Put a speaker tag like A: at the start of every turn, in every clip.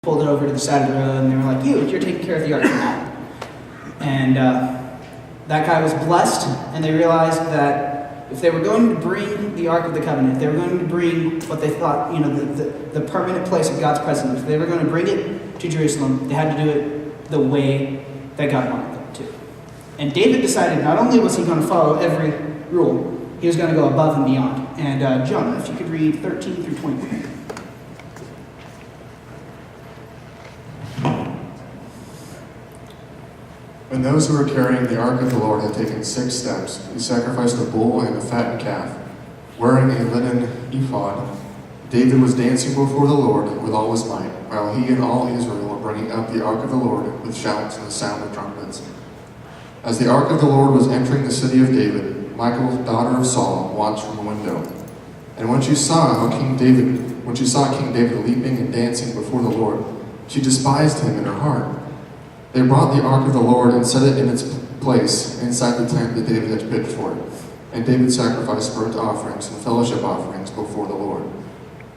A: pulled it over to the side of the road, and they were like, you're taking care of the ark now. And that guy was blessed, and they realized that if they were going to bring the Ark of the Covenant, if they were going to bring what they thought, the permanent place of God's presence, if they were going to bring it to Jerusalem, they had to do it the way that God wanted them to. And David decided not only was he going to follow every rule, he was going to go above and beyond. And Jonah, if you could read 13 through 21.
B: When those who were carrying the ark of the Lord had taken 6 steps, he sacrificed a bull and a fattened calf. Wearing a linen ephod, David was dancing before the Lord with all his might, while he and all Israel were bringing up the ark of the Lord with shouts and the sound of trumpets. As the ark of the Lord was entering the city of David, Michal, daughter of Saul, watched from a window. And when she saw King David leaping and dancing before the Lord, she despised him in her heart. They brought the ark of the Lord and set it in its place inside the tent that David had pitched for it. And David sacrificed burnt offerings and fellowship offerings before the Lord.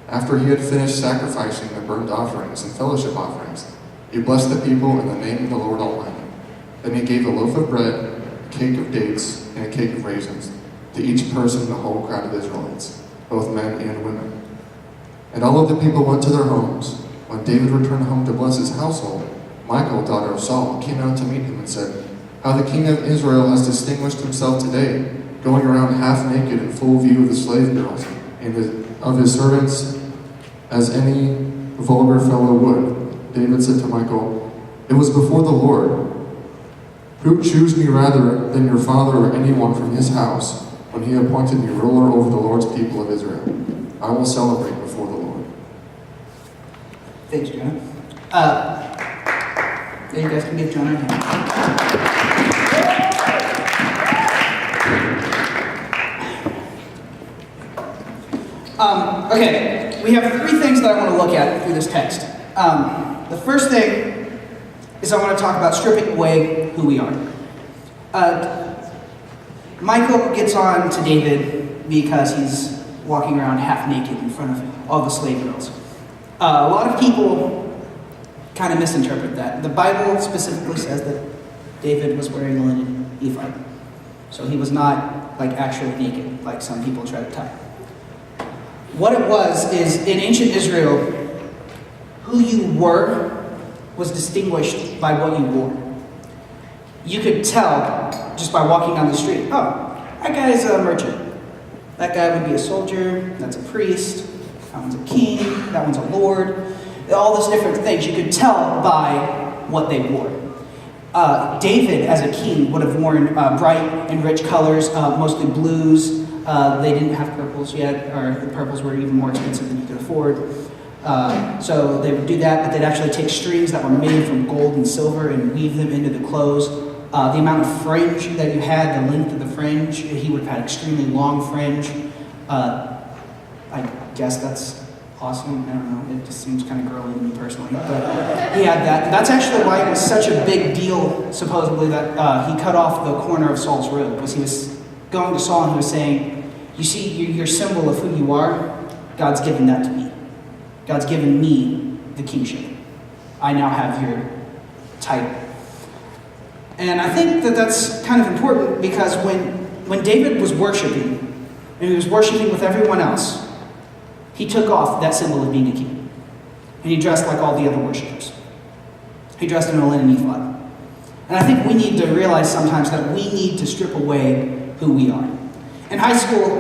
B: After he had finished sacrificing the burnt offerings and fellowship offerings, he blessed the people in the name of the Lord Almighty. Then he gave a loaf of bread, a cake of dates, and a cake of raisins to each person in the whole crowd of Israelites, both men and women. And all of the people went to their homes. When David returned home to bless his household, Michal, daughter of Saul, came out to meet him and said, "How the king of Israel has distinguished himself today, going around half naked in full view of the slave girls and of his servants, as any vulgar fellow would." David said to Michal, "It was before the Lord. Who chose me rather than your father or anyone from his house, when he appointed me ruler over the Lord's people of Israel? I will celebrate before the Lord."
A: Thanks, Jonah. You guys can give Jonah a hand. Okay, we have 3 things that I want to look at through this text. The first thing is I want to talk about stripping away who we are. Michal gets on to David because he's walking around half naked in front of all the slave girls. A lot of people kind of misinterpret that. The Bible specifically says that David was wearing a linen ephod. So he was not actually naked, like some people try to tell. What it was is, in ancient Israel, who you were was distinguished by what you wore. You could tell just by walking down the street, oh, that guy's a merchant. That guy would be a soldier, that's a priest, that one's a king, that one's a lord. All those different things you could tell by what they wore. David, as a king, would have worn bright and rich colors, mostly blues. They didn't have purples yet, or the purples were even more expensive than you could afford. So they would do that, but they'd actually take strings that were made from gold and silver and weave them into the clothes. The amount of fringe that you had, the length of the fringe, he would have had extremely long fringe. I guess that's awesome. I don't know, it just seems kind of girly to me personally. But he had that. That's actually why it was such a big deal, supposedly, that he cut off the corner of Saul's robe, because he was going to Saul and he was saying, you see, your symbol of who you are, God's given that to me. God's given me the kingship. I now have your title. And I think that that's kind of important, because when David was worshiping, and he was worshiping with everyone else, he took off that symbol of being a king. And he dressed like all the other worshipers. He dressed in a linen ephod. And I think we need to realize sometimes that we need to strip away who we are. In high school,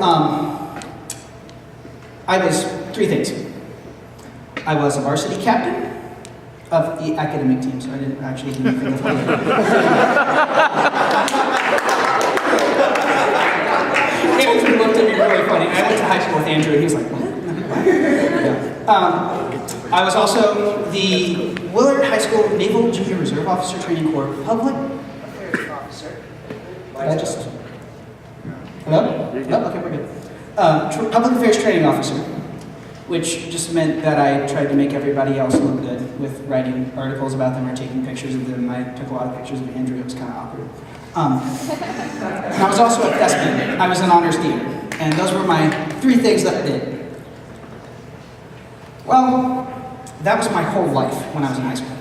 A: I was 3 things. I was a varsity captain of the academic team, so I didn't actually do anything with it. Andrew looked at me really funny. I went to high school with Andrew, and he was like, what? I was also the Willard High School Naval Junior Reserve Officer Training Corps Public Affairs Officer. Hello? No? Okay, we're good. Public Affairs Training Officer, which just meant that I tried to make everybody else look good with writing articles about them or taking pictures of them. I took a lot of pictures of Andrew. It was kind of awkward. And I was also a thespian. I was in honors theater. And those were my 3 things that I did. Well, That was my whole life when I was in high school.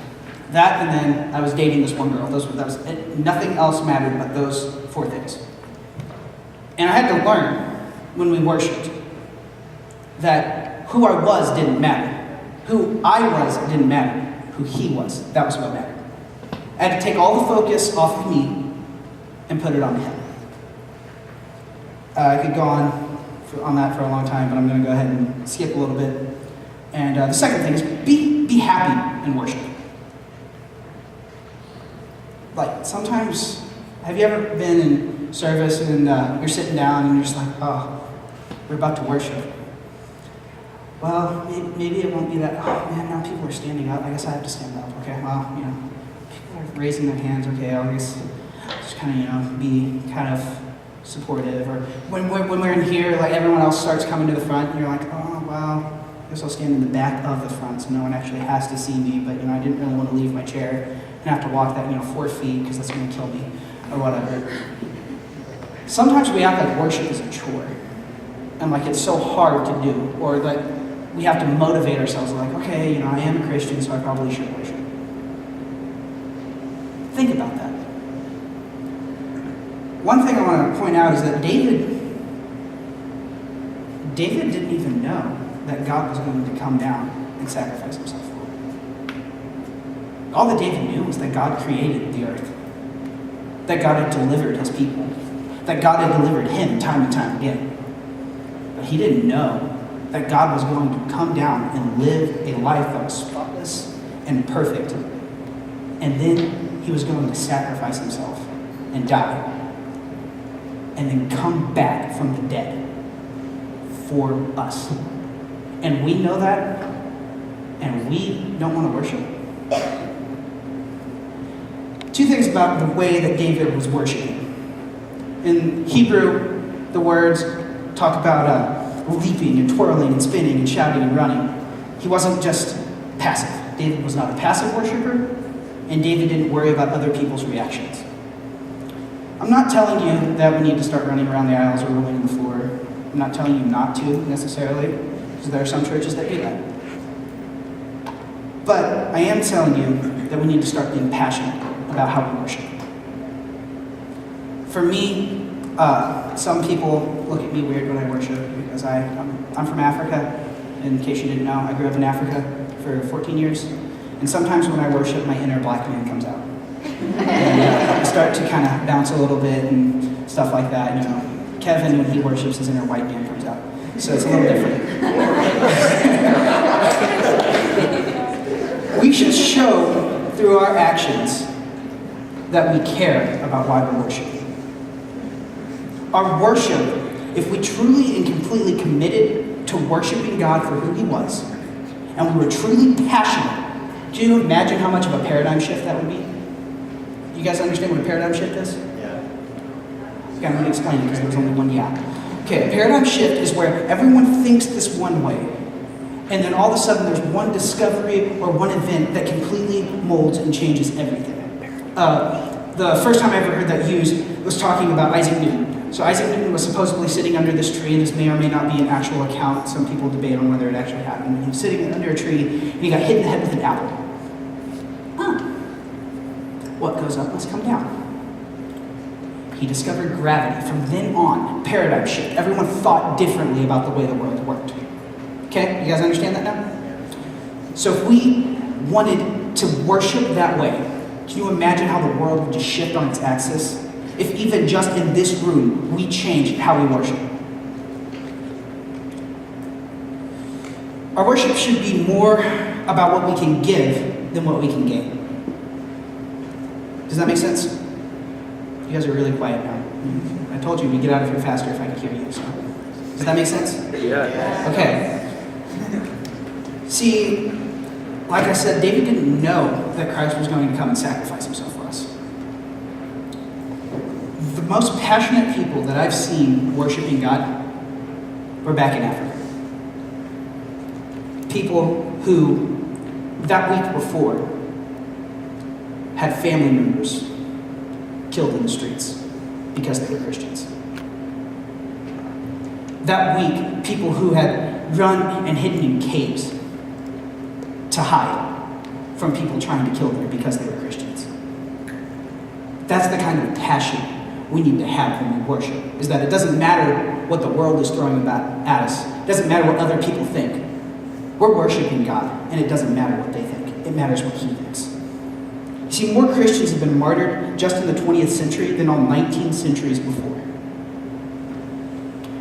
A: That, and then I was dating this one girl. Nothing else mattered but those 4 things. And I had to learn when we worshiped that who I was didn't matter. Who I was didn't matter. Who he was, that was what mattered. I had to take all the focus off of me and put it on him. I could go on that for a long time, but I'm going to go ahead and skip a little bit. And the second thing is be happy in worship. Like, sometimes, have you ever been in service and you're sitting down and you're just like, oh, we're about to worship. Well, maybe it won't be that, oh man, now people are standing up. I guess I have to stand up. Okay, well, people are raising their hands. Okay, I'll just kind of, be kind of supportive. Or when we're in here, like everyone else starts coming to the front and you're like, oh, well, I guess I'll stand in the back of the front so no one actually has to see me. But, I didn't really want to leave my chair and have to walk that, 4 feet because that's going to kill me or whatever. Sometimes we act like worship is a chore and like it's so hard to do, or like we have to motivate ourselves like, okay, I am a Christian, so I probably should worship. Think about that. One thing I want to point out is that David didn't even know that God was going to come down and sacrifice himself for him. All that David knew was that God created the earth, that God had delivered his people, that God had delivered him time and time again. But he didn't know that God was going to come down and live a life that was spotless and perfect. And then he was going to sacrifice himself and die. And then come back from the dead for us. And we know that, and we don't want to worship. 2 things about the way that David was worshiping. In Hebrew, the words talk about leaping and twirling and spinning and shouting and running. He wasn't just passive. David was not a passive worshiper, and David didn't worry about other people's reactions. I'm not telling you that we need to start running around the aisles or rolling on the floor. I'm not telling you not to, necessarily, because there are some churches that do that. But I am telling you that we need to start being passionate about how we worship. For me, some people look at me weird when I worship because I'm from Africa. In case you didn't know, I grew up in Africa for 14 years. And sometimes when I worship, my inner black man comes out. And I start to kind of bounce a little bit and stuff like that. Kevin, when he worships, his inner white man comes out. So it's a little different. We should show through our actions that we care about why we're worshiping. Our worship, if we truly and completely committed to worshiping God for who he was, and we were truly passionate, do you imagine how much of a paradigm shift that would be? You guys understand what a paradigm shift is?
C: Yeah.
A: Okay, I'm going to explain it because there's only one yeah. Okay, a paradigm shift is where everyone thinks this one way, and then all of a sudden there's one discovery or one event that completely molds and changes everything. The first time I ever heard that used was talking about Isaac Newton. So Isaac Newton was supposedly sitting under this tree, and this may or may not be an actual account. Some people debate on whether it actually happened. And he was sitting under a tree, and he got hit in the head with an apple. What goes up must come down. He discovered gravity. From then on, paradigm shift. Everyone thought differently about the way the world worked. Okay, you guys understand that now? So if we wanted to worship that way, can you imagine how the world would just shift on its axis? If even just in this room, we changed how we worship. Our worship should be more about what we can give than what we can gain. Does that make sense? You guys are really quiet now. I told you we'd get out of here faster if I could hear you. So. Does that make sense?
C: Yeah.
A: Okay. See, like I said, David didn't know that Christ was going to come and sacrifice himself for us. The most passionate people that I've seen worshiping God were back in Africa. People who, that week before, had family members killed in the streets because they were Christians. That week, people who had run and hidden in caves to to hide from people trying to kill them because they were Christians. That's the kind of passion we need to have when we worship, is that it doesn't matter what the world is throwing at us. It doesn't matter what other people think. We're worshiping God, and it doesn't matter what they think. It matters what He thinks. You see, more Christians have been martyred just in the 20th century than all 19 centuries before.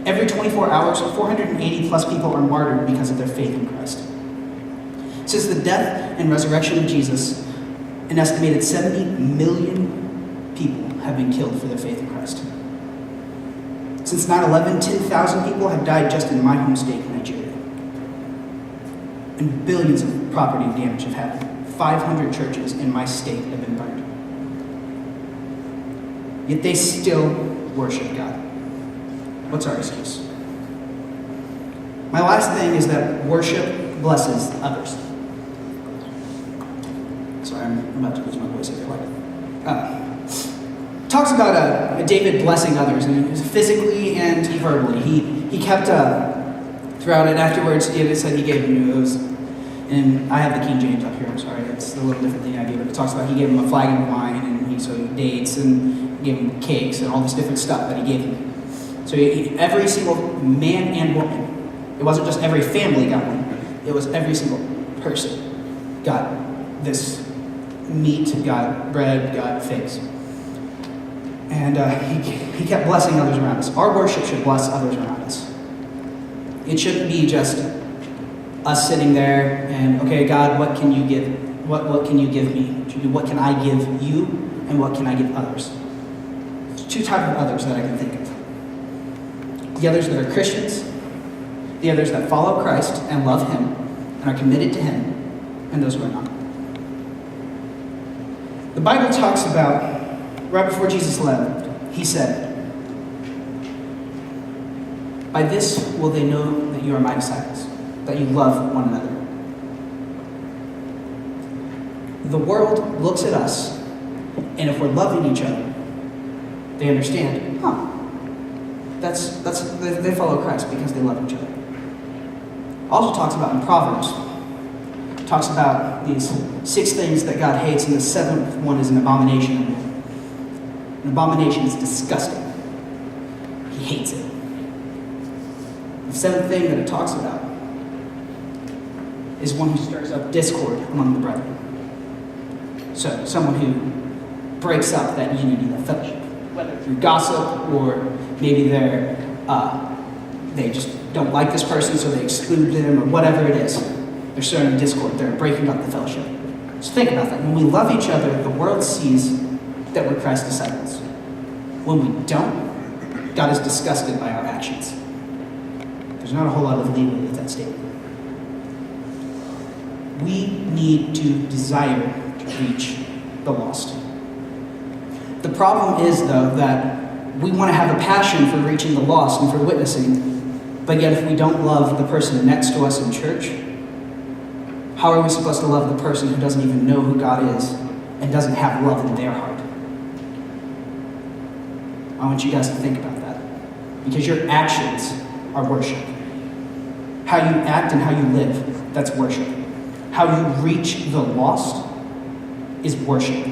A: Every 24 hours, 480 plus people are martyred because of their faith in Christ. Since the death and resurrection of Jesus, an estimated 70 million people have been killed for their faith in Christ. Since 9/11, 10,000 people have died just in my home state, Nigeria. And billions of property damage have happened. 500 churches in my state have been burned. Yet they still worship God. What's our excuse? My last thing is that worship blesses others. Sorry, I'm about to lose my voice here. Talks about David blessing others, and physically and verbally. He kept throughout it. Afterwards, David said he gave him news. And I have the King James up here. I'm sorry, it's a little different thing I do. But it talks about he gave him a flagon of wine, and he dates, and gave him cakes, and all this different stuff that he gave him. So every single man and woman, it wasn't just every family got one. It was every single person got this meat, got bread, got figs. And he kept blessing others around us. Our worship should bless others around us. It shouldn't be just us sitting there and, okay, God, what can you give? What can you give me? What can I give you? And what can I give others? There's two types of others that I can think of. The others that are Christians, the others that follow Christ and love Him and are committed to Him, and those who are not. The Bible talks about, right before Jesus left, He said, "By this will they know that you are my disciples, that you love one another." The world looks at us, and if we're loving each other, they understand, they follow Christ because they love each other. Also talks about in Proverbs, talks about these 6 things that God hates, and the 7th one is an abomination. An abomination is disgusting. He hates it. The 7th thing that it talks about is one who stirs up discord among the brethren. So, someone who breaks up that unity, that fellowship, whether through gossip or maybe they just don't like this person, so they exclude them, or whatever it is. They're stirring discord. They're breaking up the fellowship. So think about that. When we love each other, the world sees that we're Christ's disciples. When we don't, God is disgusted by our actions. There's not a whole lot of leeway with that statement. We need to desire to reach the lost. The problem is, though, that we want to have a passion for reaching the lost and for witnessing, but yet if we don't love the person next to us in church, how are we supposed to love the person who doesn't even know who God is and doesn't have love in their heart? I want you guys to think about that, because your actions are worship. How you act and how you live, that's worship. How you reach the lost is worship.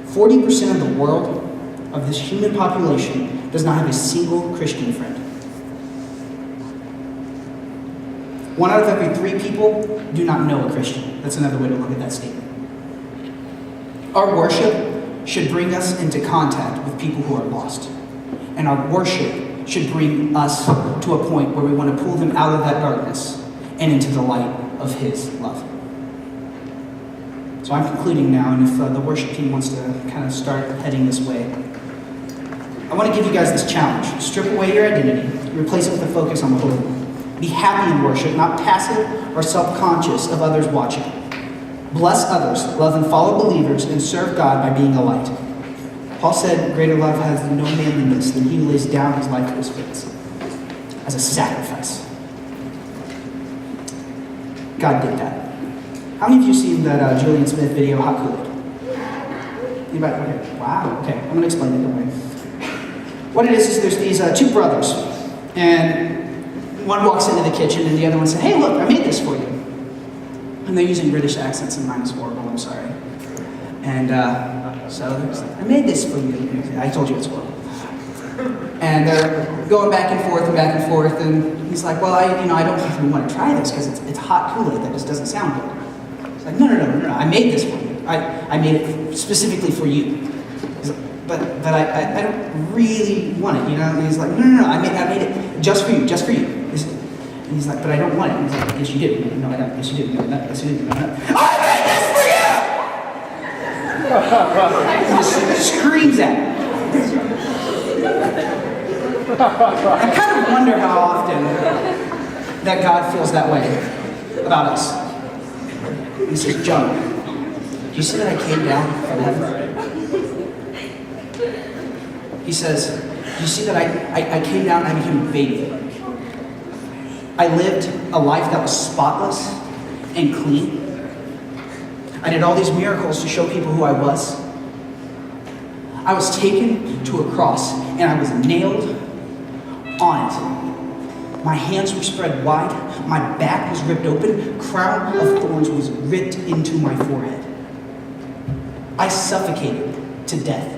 A: 40% of the world, of this human population, does not have a single Christian friend. 1 out of every 3 people do not know a Christian. That's another way to look at that statement. Our worship should bring us into contact with people who are lost. And our worship should bring us to a point where we want to pull them out of that darkness and into the light of His love. So I'm concluding now, and if the worship team wants to kind of start heading this way, I want to give you guys this challenge. Strip away your identity, replace it with a focus on the Holy One. Be happy in worship, not passive or self-conscious of others watching. Bless others, love and follow believers, and serve God by being a light. Paul said, "Greater love has no man than this, than he who lays down his life for his friends," as a sacrifice. God did that. How many of you seen that Julian Smith video, Hot Kool-Aid? Anybody? Okay. Wow. Okay. I'm going to explain it. Don't worry. What it is there's these 2 brothers, and one walks into the kitchen, and the other one said, "Hey, look, I made this for you." And they're using British accents, and mine is horrible, I'm sorry. And so they're just like, I made this for you. I told you it's horrible. And they're going back and forth, and he's like, well, I don't really want to try this because it's hot Kool-Aid that just doesn't sound good. He's like, no, I made this for you. I made it specifically for you. He's like, but I don't really want it, And he's like, no, I made it just for you. And he's like, but I don't want it. And he's like, yes, you did. No, I don't. Yes, you did. No, yes, you did. No, I made this for you! He just screams at him. I kind of wonder how often that God feels that way about us. He says, John, do you see that I came down from heaven? He says, do you see that I came down and I became a baby? I lived a life that was spotless and clean. I did all these miracles to show people who I was. I was taken to a cross and I was nailed on it. My hands were spread wide. My back was ripped open. Crown of thorns was ripped into my forehead. I suffocated to death.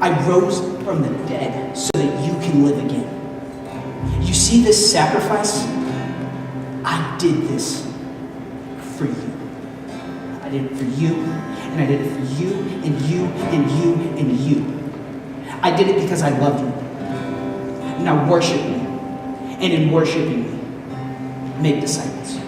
A: I rose from the dead so that you can live again. You see this sacrifice? I did this for you. I did it for you, and I did it for you, and you, and you, and you. I did it because I loved you. Now worship me, and in worshiping me, make disciples.